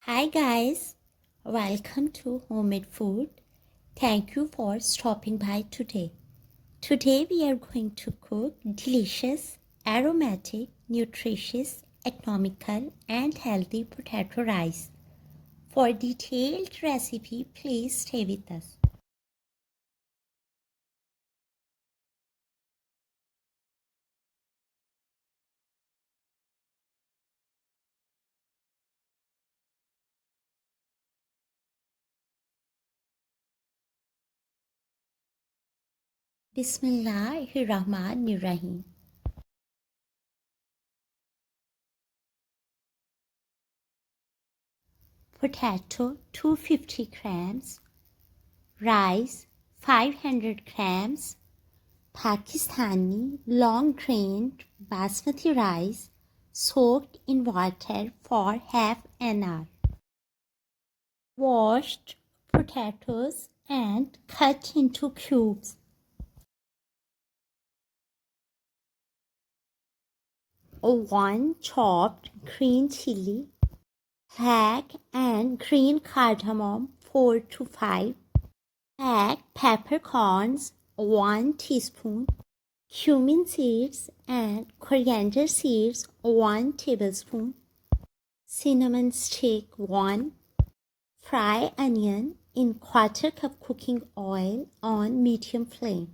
Hi guys, welcome to Homemade Food. Thank you for stopping by today. Today we are going to cook delicious, aromatic, nutritious, economical and healthy potato rice. For detailed recipe, please stay with us. Bismillahirrahmanirrahim. Potato 250 grams, rice 500 grams, Pakistani long-grained basmati rice soaked in water for half an hour. Washed potatoes and cut into cubes. One chopped green chili, black and green cardamom 4 to 5, black peppercorns 1 teaspoon, cumin seeds and coriander seeds 1 tablespoon, cinnamon stick 1, fry onion in quarter cup cooking oil on medium flame.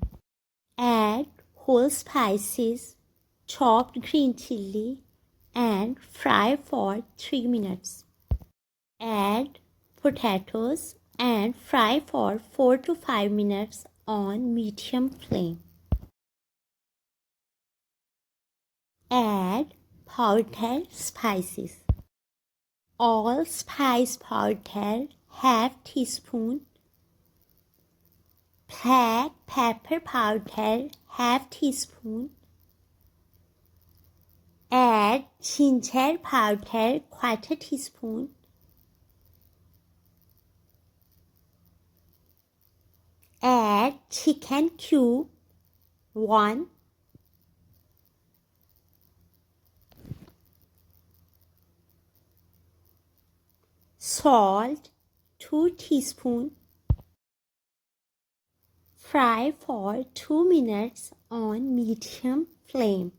Add whole spices, chopped green chili and fry for 3 minutes. Add potatoes and fry for 4 to 5 minutes on medium flame. Add powdered spices. All spice powder half teaspoon, black pepper powder half teaspoon. Add ginger powder quarter teaspoon. Add chicken cube 1. Salt 2 teaspoon. Fry for 2 minutes on medium flame.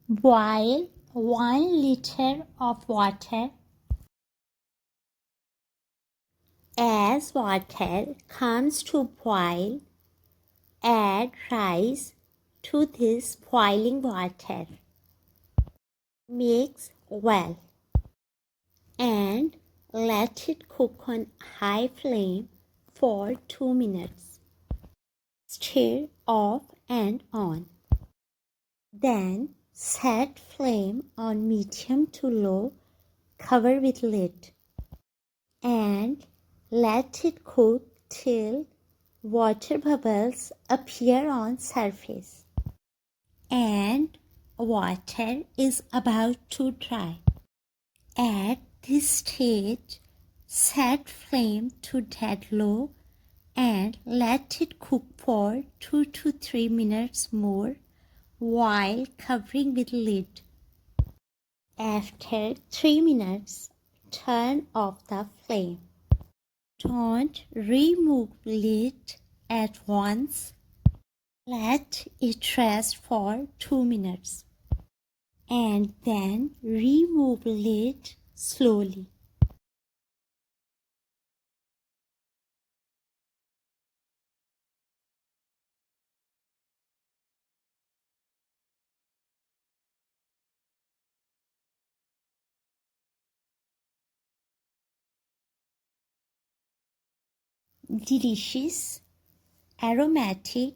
Boil 1 liter of water. As water comes to boil, add rice to this boiling water. Mix well and let it cook on high flame for 2 minutes. Stir off and on. Then set flame on medium to low, cover with lid, and let it cook till water bubbles appear on surface and water is about to dry. At this stage, set flame to dead low and let it cook for 2 to 3 minutes more while covering with lid. After 3 minutes, turn off the flame. Don't remove lid at once. Let it rest for 2 minutes and then remove lid slowly. Delicious, aromatic,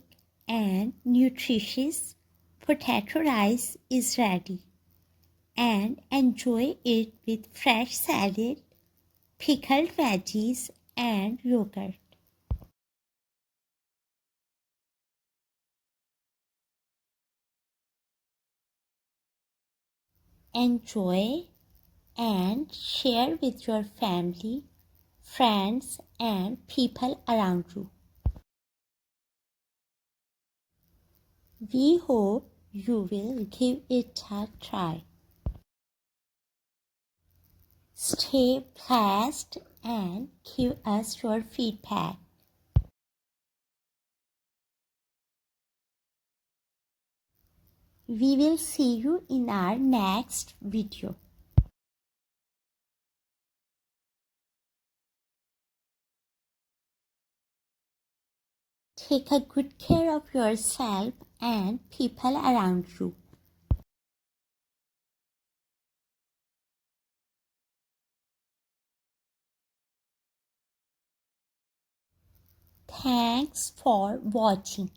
and nutritious potato rice is ready. And enjoy it with fresh salad, pickled veggies, and yogurt. Enjoy and share with your family, friends, and people around you. We hope you will give it a try. Stay blessed and give us your feedback. We will see you in our next video. Take a good care of yourself and people around you. Thanks for watching.